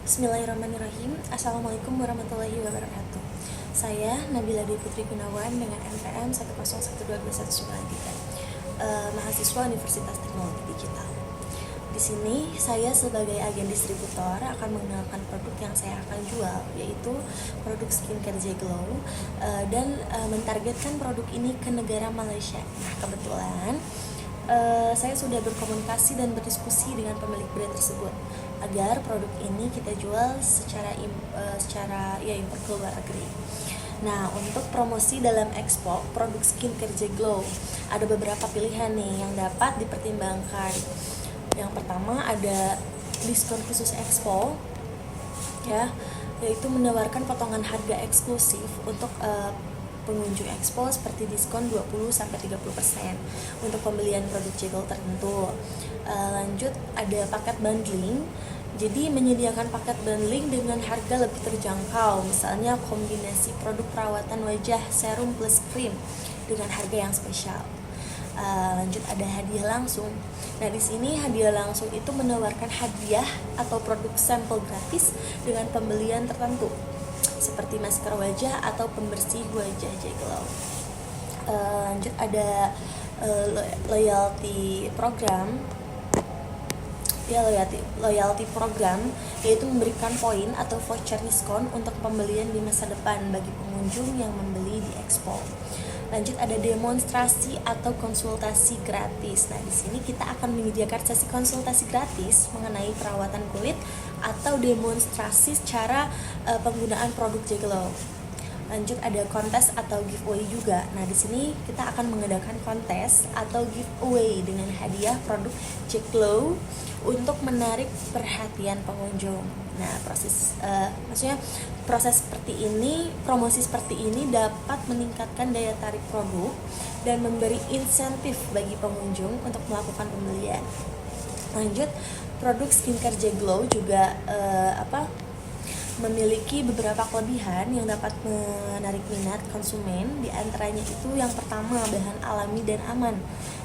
Bismillahirrahmanirrahim. Assalamualaikum warahmatullahi wabarakatuh. Saya Nabila Dwi Putri Gunawan dengan NPM 101229193, mahasiswa Universitas Teknologi Digital. Di sini saya sebagai agen distributor akan mengenalkan produk yang saya akan jual, yaitu produk skincare J-Glow, dan mentargetkan produk ini ke negara Malaysia. Nah, kebetulan saya sudah berkomunikasi dan berdiskusi dengan pemilik brand tersebut agar produk ini kita jual secara impor ke luar negeri. Nah, untuk promosi dalam ekspor produk skincare J-Glow ada beberapa pilihan nih yang dapat dipertimbangkan. Yang pertama ada diskon khusus ekspor, yaitu menawarkan potongan harga eksklusif untuk pengunjung expo seperti diskon 20-30% untuk pembelian produk J-Glow tertentu. Lanjut ada paket bundling, jadi menyediakan paket bundling dengan harga lebih terjangkau, misalnya kombinasi produk perawatan wajah serum plus krim dengan harga yang spesial. Lanjut ada hadiah langsung. Nah, di sini hadiah langsung itu menawarkan hadiah atau produk sampel gratis dengan pembelian tertentu, seperti masker wajah atau pembersih wajah J-Glow. Lanjut ada loyalty program, yaitu memberikan poin atau voucher diskon untuk pembelian di masa depan bagi pengunjung yang membeli di expo. Lanjut ada demonstrasi atau konsultasi gratis. Nah, di sini kita akan menyediakan sesi konsultasi gratis mengenai perawatan kulit atau demonstrasi cara penggunaan produk J-Glow. Lanjut ada kontes atau giveaway juga. Nah, di sini kita akan mengadakan kontes atau giveaway dengan hadiah produk J-Glow untuk menarik perhatian pengunjung. Nah, proses seperti ini, promosi seperti ini dapat meningkatkan daya tarik produk dan memberi insentif bagi pengunjung untuk melakukan pembelian. Lanjut, produk skincare J-Glow juga memiliki beberapa kelebihan yang dapat menarik minat konsumen. Di antaranya itu yang pertama, bahan alami dan aman.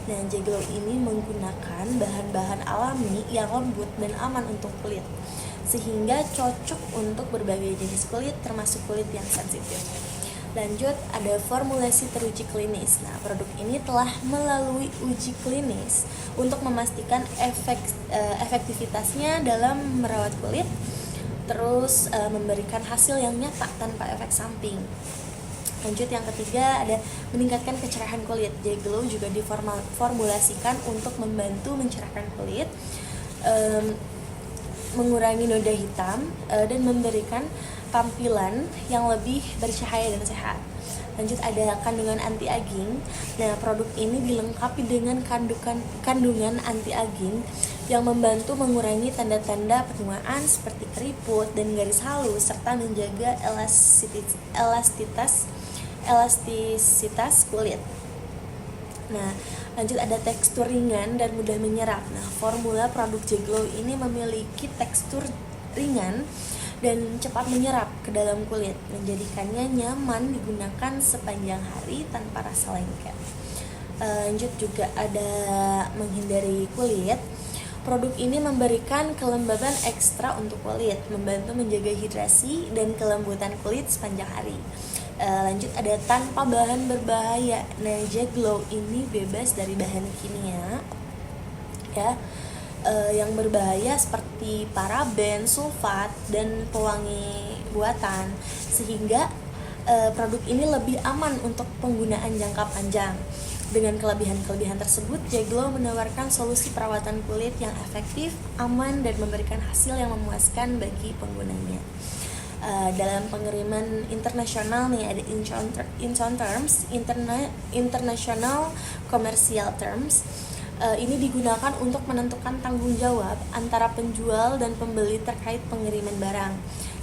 Nah, J-Glow ini menggunakan bahan-bahan alami yang lembut dan aman untuk kulit, sehingga cocok untuk berbagai jenis kulit termasuk kulit yang sensitif. Lanjut ada formulasi teruji klinis. Nah, produk ini telah melalui uji klinis untuk memastikan efektivitasnya dalam merawat kulit, terus memberikan hasil yang nyata tanpa efek samping. Lanjut yang ketiga ada meningkatkan kecerahan kulit. J-Glow juga diformulasikan untuk membantu mencerahkan kulit, mengurangi noda hitam, dan memberikan tampilan yang lebih bercahaya dan sehat. Lanjut ada kandungan anti-aging. Nah, produk ini dilengkapi dengan kandungan anti-aging yang membantu mengurangi tanda-tanda penuaan seperti keriput dan garis halus, serta menjaga elastisitas kulit. Nah, lanjut ada tekstur ringan dan mudah menyerap. Nah, formula produk J-Glow ini memiliki tekstur ringan dan cepat menyerap ke dalam kulit, menjadikannya nyaman digunakan sepanjang hari tanpa rasa lengket. Lanjut juga ada menghindari kulit. Produk ini memberikan kelembaban ekstra untuk kulit, membantu menjaga hidrasi dan kelembutan kulit sepanjang hari. Lanjut ada tanpa bahan berbahaya. Nah, J-Glow ini bebas dari bahan kimia yang berbahaya seperti paraben, sulfat, dan pewangi buatan, sehingga produk ini lebih aman untuk penggunaan jangka panjang. Dengan kelebihan-kelebihan tersebut, J-Glow menawarkan solusi perawatan kulit yang efektif, aman, dan memberikan hasil yang memuaskan bagi penggunanya. Dalam pengiriman internasional nih ada Incheon Terms, International Commercial Terms. Ini digunakan untuk menentukan tanggung jawab antara penjual dan pembeli terkait pengiriman barang.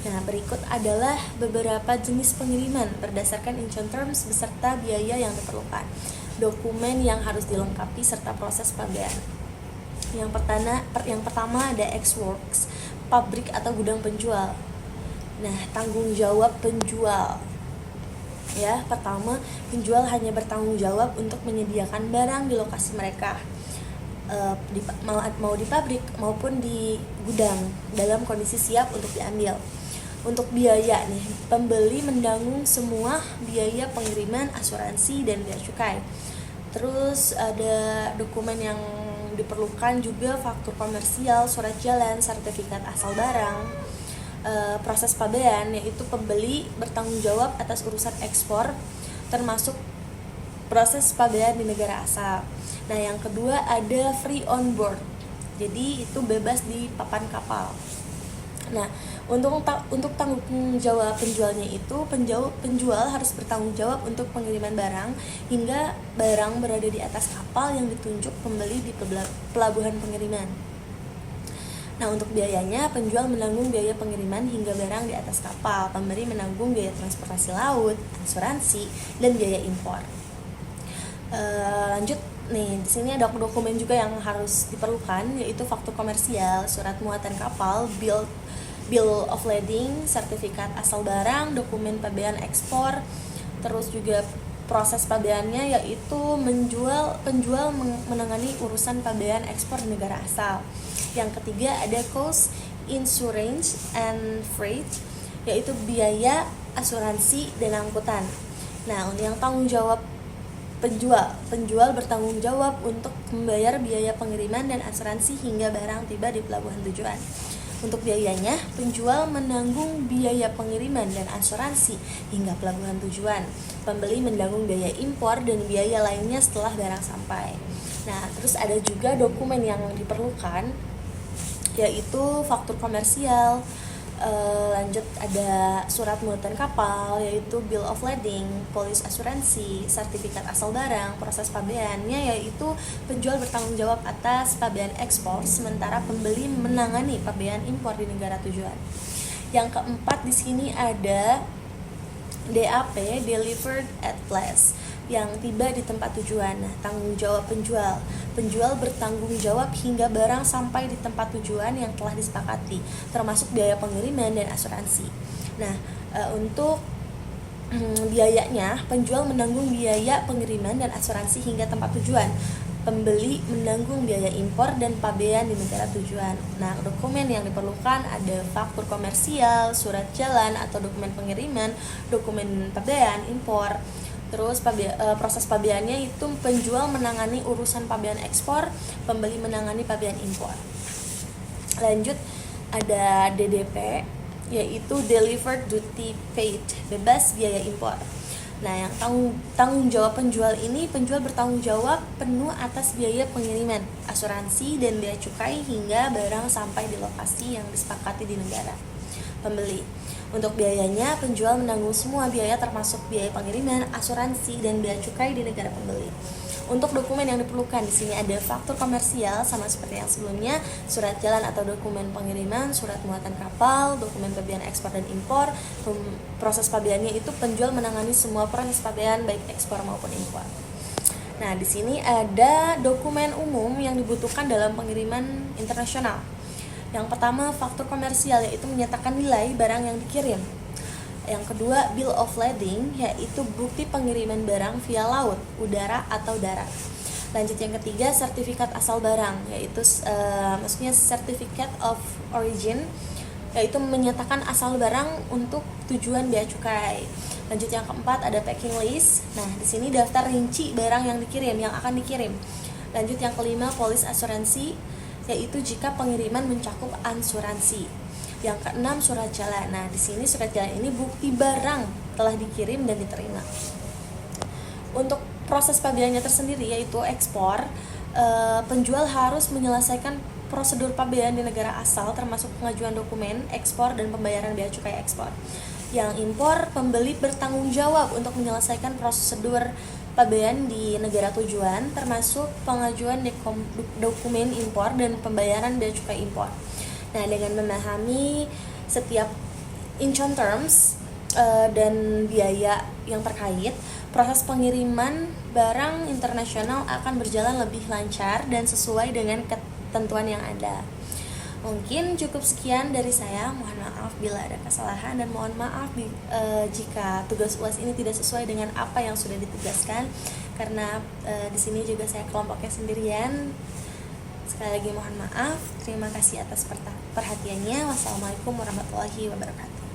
Nah, berikut adalah beberapa jenis pengiriman berdasarkan Incheon Terms beserta biaya yang diperlukan, dokumen yang harus dilengkapi, serta proses pabean. Yang pertama ada ex-works, pabrik atau gudang penjual. Nah, tanggung jawab penjual. Pertama, penjual hanya bertanggung jawab untuk menyediakan barang di lokasi mereka. mau di pabrik maupun di gudang dalam kondisi siap untuk diambil. Untuk biaya nih, pembeli menanggung semua biaya pengiriman, asuransi, dan bea cukai. Terus ada dokumen yang diperlukan juga, faktur komersial, surat jalan, sertifikat asal barang. Proses pabean, yaitu pembeli bertanggung jawab atas urusan ekspor termasuk proses pabean di negara asal. Nah, yang kedua ada free on board, jadi itu bebas di papan kapal. Nah, untuk tanggung jawab penjualnya itu, penjual harus bertanggung jawab untuk pengiriman barang hingga barang berada di atas kapal yang ditunjuk pembeli di pelabuhan pengiriman. Nah, untuk biayanya, penjual menanggung biaya pengiriman hingga barang di atas kapal, pembeli menanggung biaya transportasi laut, asuransi, dan biaya impor. Lanjut nih, di sini ada dokumen juga yang harus diperlukan, yaitu faktur komersial, surat muatan kapal, bill of lading, sertifikat asal barang, dokumen pabean ekspor, terus juga proses pabeannya, yaitu penjual menangani urusan pabean ekspor di negara asal. Yang ketiga ada cost, insurance, and freight, yaitu biaya, asuransi, dan angkutan. Nah, untuk yang tanggung jawab penjual bertanggung jawab untuk membayar biaya pengiriman dan asuransi hingga barang tiba di pelabuhan tujuan. Untuk biayanya, penjual menanggung biaya pengiriman dan asuransi hingga pelabuhan tujuan. Pembeli menanggung biaya impor dan biaya lainnya setelah barang sampai. Nah, terus ada juga dokumen yang diperlukan, yaitu faktur komersial. Lanjut ada surat muatan kapal, yaitu bill of lading, polis asuransi, sertifikat asal barang. Proses pabeannya yaitu penjual bertanggung jawab atas pabean ekspor, sementara pembeli menangani pabean impor di negara tujuan. Yang keempat di sini ada DAP, delivered at place, yang tiba di tempat tujuan. Nah, tanggung jawab penjual bertanggung jawab hingga barang sampai di tempat tujuan yang telah disepakati, termasuk biaya pengiriman dan asuransi. Nah, untuk biayanya, penjual menanggung biaya pengiriman dan asuransi hingga tempat tujuan. Pembeli menanggung biaya impor dan pabean di negara tujuan. Nah, dokumen yang diperlukan ada faktur komersial, surat jalan atau dokumen pengiriman, dokumen pabean impor. Terus proses pabeannya itu penjual menangani urusan pabean ekspor, pembeli menangani pabean impor. Lanjut ada DDP, yaitu delivered duty paid, bebas biaya impor. Nah, yang tanggung jawab penjual ini, penjual bertanggung jawab penuh atas biaya pengiriman, asuransi, dan bea cukai hingga barang sampai di lokasi yang disepakati di negara pembeli. Untuk biayanya, penjual menanggung semua biaya termasuk biaya pengiriman, asuransi, dan bea cukai di negara pembeli. Untuk dokumen yang diperlukan di sini ada faktur komersial sama seperti yang sebelumnya, surat jalan atau dokumen pengiriman, surat muatan kapal, dokumen pabean ekspor dan impor. Proses pabeannya itu penjual menangani semua proses pabean baik ekspor maupun impor. Nah, di sini ada dokumen umum yang dibutuhkan dalam pengiriman internasional. Yang pertama, faktur komersial, yaitu menyatakan nilai barang yang dikirim. Yang kedua, bill of lading, yaitu bukti pengiriman barang via laut, udara, atau darat. Lanjut yang ketiga, sertifikat asal barang, yaitu maksudnya certificate of origin, yaitu menyatakan asal barang untuk tujuan bea cukai. Lanjut yang keempat, ada packing list. Nah, di sini daftar rinci barang yang akan dikirim. Lanjut yang kelima, polis asuransi, yaitu jika pengiriman mencakup asuransi. Yang keenam, surat jalan. Nah, di sini surat jalan ini bukti barang telah dikirim dan diterima. Untuk proses pabeannya tersendiri, yaitu ekspor, penjual harus menyelesaikan prosedur pabean di negara asal, termasuk pengajuan dokumen ekspor dan pembayaran bea cukai ekspor. Yang impor, pembeli bertanggung jawab untuk menyelesaikan prosedur pabean di negara tujuan, termasuk pengajuan dokumen impor dan pembayaran bea cukai impor. Nah, dengan memahami setiap Incoterms dan biaya yang terkait, proses pengiriman barang internasional akan berjalan lebih lancar dan sesuai dengan ketentuan yang ada. Mungkin cukup sekian dari saya. Mohon maaf bila ada kesalahan, dan mohon maaf jika tugas UAS ini tidak sesuai dengan apa yang sudah ditugaskan, karena di sini juga saya kelompoknya sendirian. Sekali lagi mohon maaf. Terima kasih atas perhatiannya. Wassalamualaikum warahmatullahi wabarakatuh.